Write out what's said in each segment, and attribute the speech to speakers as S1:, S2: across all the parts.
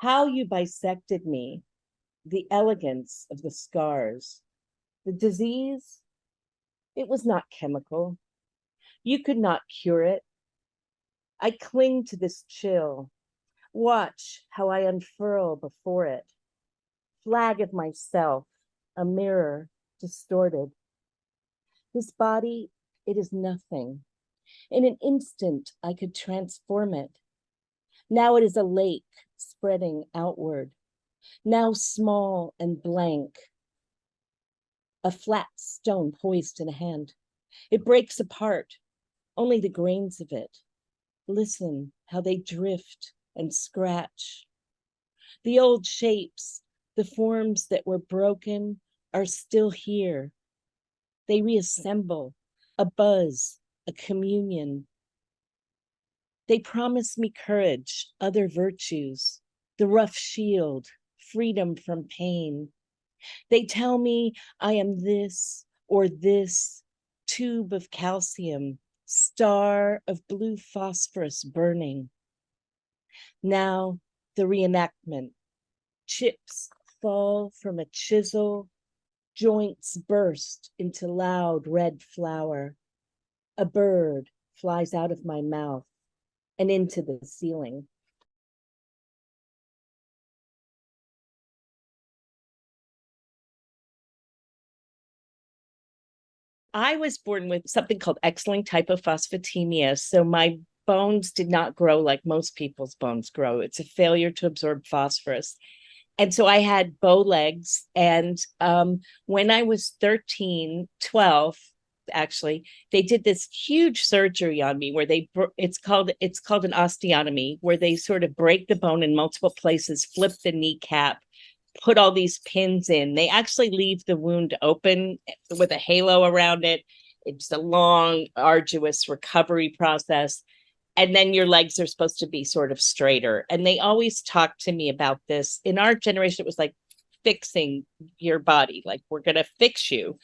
S1: How you bisected me, the elegance of the scars. The disease, it was not chemical. You could not cure it. I cling to this chill. Watch how I unfurl before it. Flag of myself, a mirror distorted. This body, it is nothing. In an instant, I could transform it. Now it is a lake spreading outward. Now small and blank. A flat stone poised in a hand. It breaks apart, only the grains of it. Listen how they drift and scratch. The old shapes, the forms that were broken are still here. They reassemble, a buzz, a communion. They promise me courage, other virtues, the rough shield, freedom from pain. They tell me I am this or this, tube of calcium, star of blue phosphorus burning. Now the reenactment. Chips fall from a chisel, joints burst into loud red flour. A bird flies out of my mouth and into the ceiling. I was born with something called X-linked hypophosphatemia. So my bones did not grow like most people's bones grow. It's a failure to absorb phosphorus. And so I had bow legs. And when I was 13, 12, actually, they did this huge surgery on me where it's called an osteotomy, where they sort of break the bone in multiple places, flip the kneecap, put all these pins in. They actually leave the wound open with a halo around it. It's a long, arduous recovery process. And then your legs are supposed to be sort of straighter. And they always talk to me about this. In our generation, it was like fixing your body, like we're going to fix you.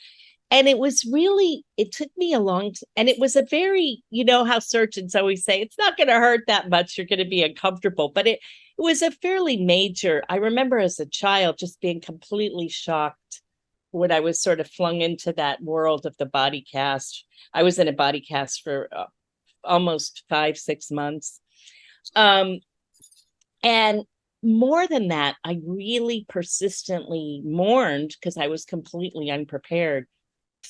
S1: And it was really, it took me a long time. And it was a very, you know how surgeons always say, it's not going to hurt that much. You're going to be uncomfortable. But it was a fairly major, I remember as a child just being completely shocked when I was sort of flung into that world of the body cast. I was in a body cast for almost 5-6 months. And more than that, I really persistently mourned because I was completely unprepared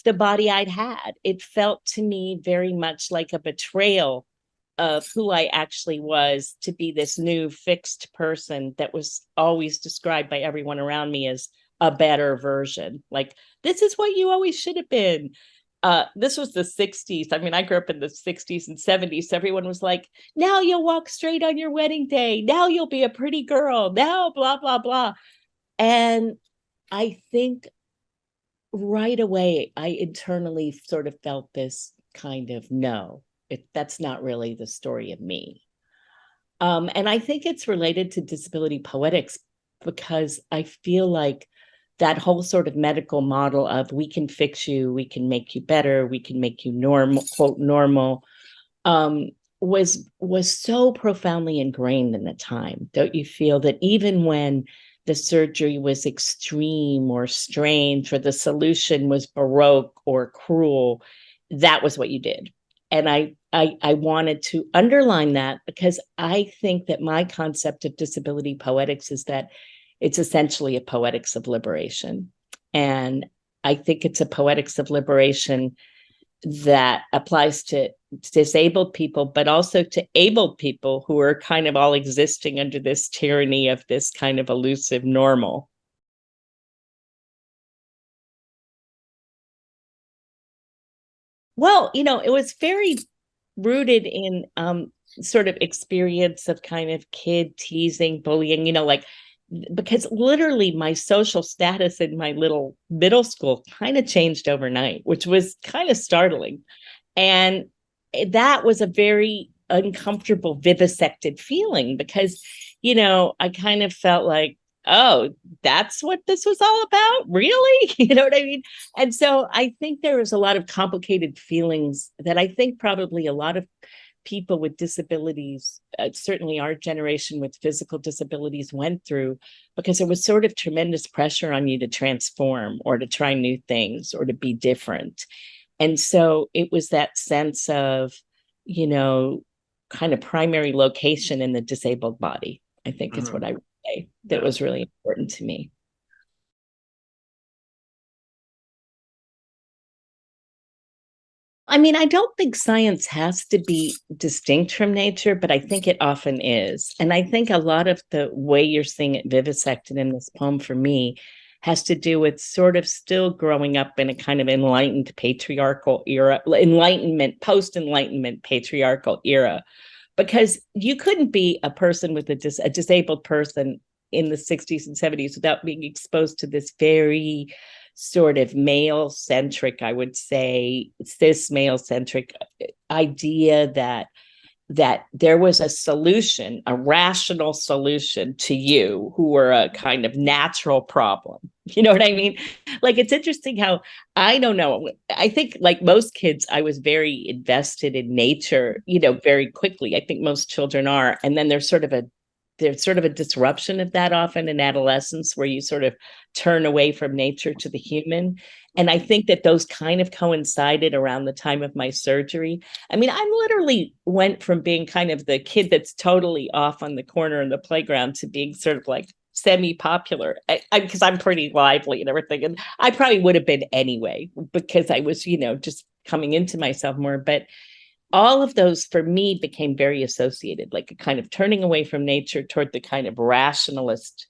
S1: the body I'd had. It felt to me very much like a betrayal of who I actually was to be this new fixed person that was always described by everyone around me as a better version. Like, this is what you always should have been. This was the 60s. I mean, I grew up in the 60s and 70s. So everyone was like, now you'll walk straight on your wedding day. Now you'll be a pretty girl. Now, blah, blah, blah. And I think right away, I internally sort of felt this kind of, no, that's not really the story of me. And I think it's related to disability poetics because I feel like that whole sort of medical model of we can fix you, we can make you better, we can make you normal, quote, normal, was so profoundly ingrained in the time. Don't you feel that even when the surgery was extreme or strange, or the solution was baroque or cruel, that was what you did? And I wanted to underline that because I think that my concept of disability poetics is that it's essentially a poetics of liberation. And I think it's a poetics of liberation that applies to disabled people, but also to abled people who are kind of all existing under this tyranny of this kind of elusive normal. Well, it was very rooted in sort of experience of kind of kid teasing, bullying, like, because literally my social status in my little middle school kind of changed overnight, which was kind of startling. And that was a very uncomfortable, vivisected feeling because, I kind of felt like, oh, that's what this was all about? Really? You know what I mean? And so I think there was a lot of complicated feelings that I think probably a lot of people with disabilities, certainly our generation with physical disabilities, went through, because there was sort of tremendous pressure on you to transform or to try new things or to be different. And so it was that sense of, kind of primary location in the disabled body, I think is what I would say, that was really important to me. I mean, I don't think science has to be distinct from nature, but I think it often is. And I think a lot of the way you're seeing it vivisected in this poem for me has to do with sort of still growing up in a kind of enlightened patriarchal era, Enlightenment, post-Enlightenment patriarchal era, because you couldn't be a person with a disabled person in the 60s and 70s without being exposed to this very sort of male-centric, I would say, cis male-centric idea that there was a solution, a rational solution to you who were a kind of natural problem. You know what I mean? Like, it's interesting how, I don't know, I think like most kids, I was very invested in nature, very quickly. I think most children are. And then there's sort of a disruption of that often in adolescence, where you sort of turn away from nature to the human. And I think that those kind of coincided around the time of my surgery. I mean, I literally went from being kind of the kid that's totally off on the corner in the playground to being sort of like semi-popular, because I'm pretty lively and everything. And I probably would have been anyway, because I was, just coming into myself more. But all of those for me became very associated, like a kind of turning away from nature toward the kind of rationalist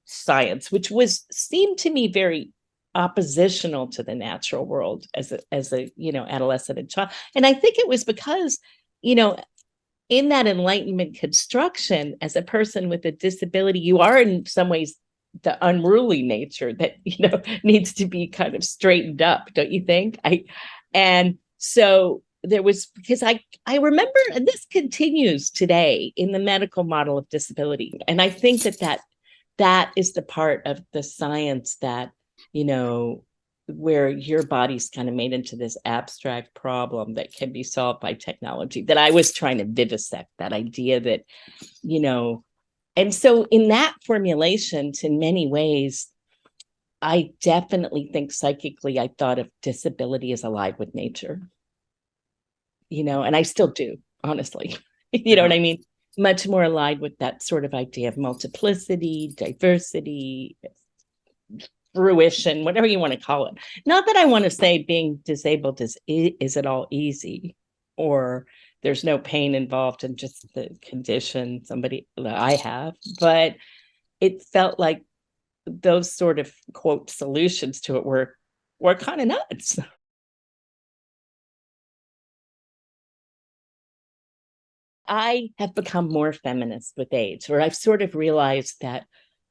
S1: science, which seemed to me very oppositional to the natural world as a adolescent and child. And I think it was because, in that Enlightenment construction, as a person with a disability, you are in some ways the unruly nature that needs to be kind of straightened up, don't you think? And so there was, because I remember, and this continues today in the medical model of disability, and I think that is the part of the science that, where your body's kind of made into this abstract problem that can be solved by technology, that I was trying to vivisect, that idea that, and so in that formulation, in many ways, I definitely think psychically, I thought of disability as alive with nature, and I still do, honestly. You know what I mean? Much more aligned with that sort of idea of multiplicity, diversity, fruition, whatever you want to call it. Not that I want to say being disabled is it all easy, or there's no pain involved in just the condition that I have, but it felt like those sort of quote solutions to it were kind of nuts. I have become more feminist with age, where I've sort of realized that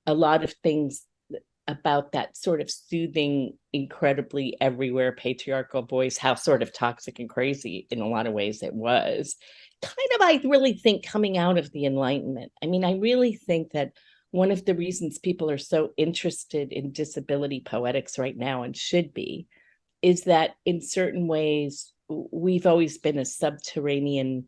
S1: a lot of things about that sort of soothing, incredibly everywhere patriarchal voice, how sort of toxic and crazy in a lot of ways it was, kind of, I really think, coming out of the Enlightenment. I mean, I really think that one of the reasons people are so interested in disability poetics right now, and should be, is that in certain ways, we've always been a subterranean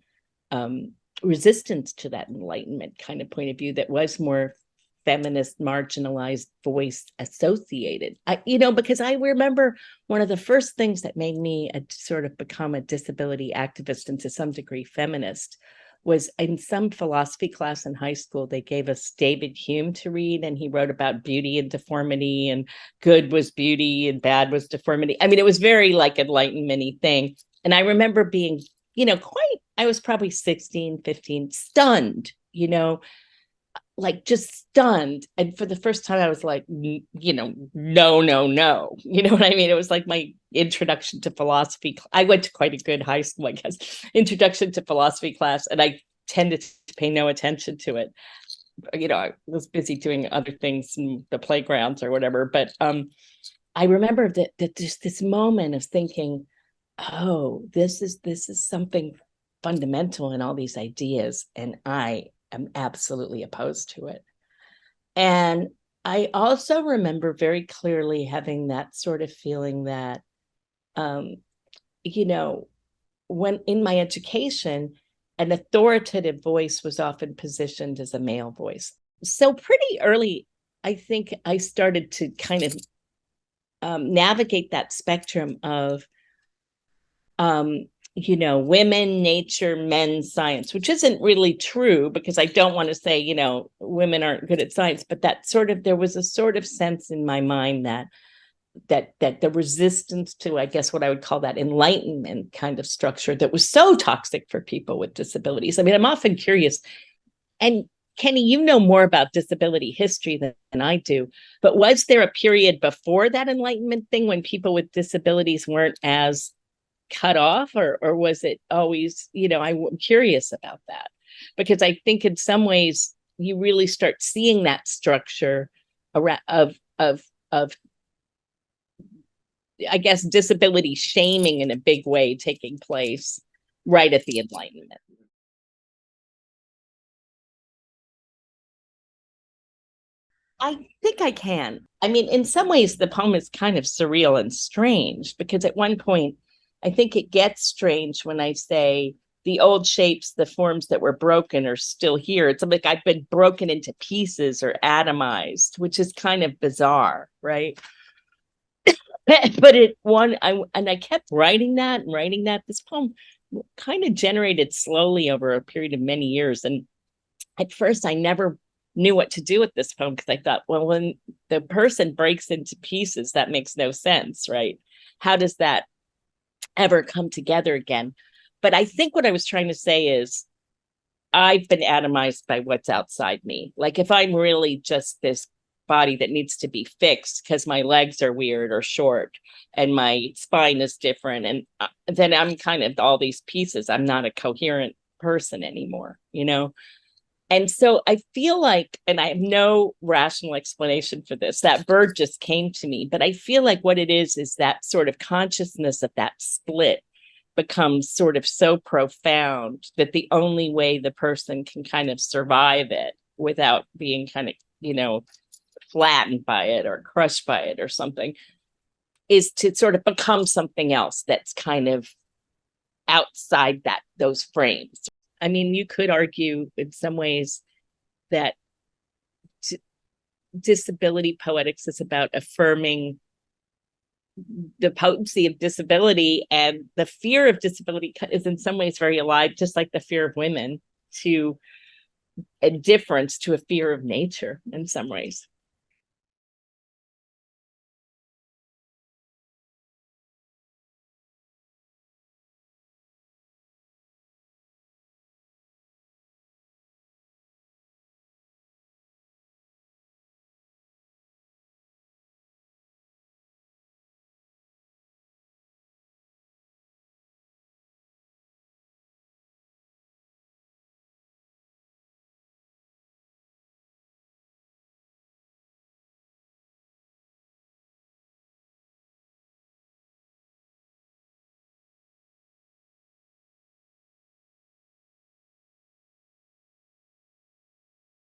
S1: resistance to that Enlightenment kind of point of view that was more feminist, marginalized voice associated. Because I remember one of the first things that made me sort of become a disability activist and to some degree feminist was in some philosophy class in high school. They gave us David Hume to read, and he wrote about beauty and deformity, and good was beauty and bad was deformity. I mean, it was very like Enlightenment-y thing. And I remember being, I was probably 16, 15, stunned, like just stunned. And for the first time, I was like, no. You know what I mean? It was like my introduction to philosophy. I went to quite a good high school, I guess, introduction to philosophy class, and I tended to pay no attention to it. I was busy doing other things in the playgrounds or whatever. But I remember that just this moment of thinking, oh, this is something fundamental in all these ideas, and I am absolutely opposed to it. And I also remember very clearly having that sort of feeling that, when in my education, an authoritative voice was often positioned as a male voice. So pretty early, I think I started to kind of navigate that spectrum of, women, nature, men, science, which isn't really true, because I don't want to say, women aren't good at science, but there was a sort of sense in my mind that the resistance to, I guess, what I would call that Enlightenment kind of structure that was so toxic for people with disabilities. I mean, I'm often curious, and Kenny, you know more about disability history than I do, but was there a period before that Enlightenment thing when people with disabilities weren't as cut off, or was it always, I'm curious about that, because I think in some ways you really start seeing that structure around of I guess disability shaming in a big way taking place right at the Enlightenment. I think I can. I mean, in some ways, the poem is kind of surreal and strange, because at one point, I think it gets strange when I say the old shapes, the forms that were broken are still here. It's like I've been broken into pieces or atomized, which is kind of bizarre, right? But I kept writing that and writing that. This poem kind of generated slowly over a period of many years. And at first, I never knew what to do with this poem, because I thought, well, when the person breaks into pieces, that makes no sense, right? How does that ever come together again? But I think what I was trying to say is, I've been atomized by what's outside me. Like, if I'm really just this body that needs to be fixed because my legs are weird or short and my spine is different, and then I'm kind of all these pieces. I'm not a coherent person anymore, And so I feel like, and I have no rational explanation for this, that bird just came to me, but I feel like what it is that sort of consciousness of that split becomes sort of so profound that the only way the person can kind of survive it without being kind of, flattened by it or crushed by it or something, is to sort of become something else that's kind of outside those frames. I mean, you could argue in some ways that disability poetics is about affirming the potency of disability, and the fear of disability is in some ways very alive, just like the fear of women, to a difference to a fear of nature in some ways.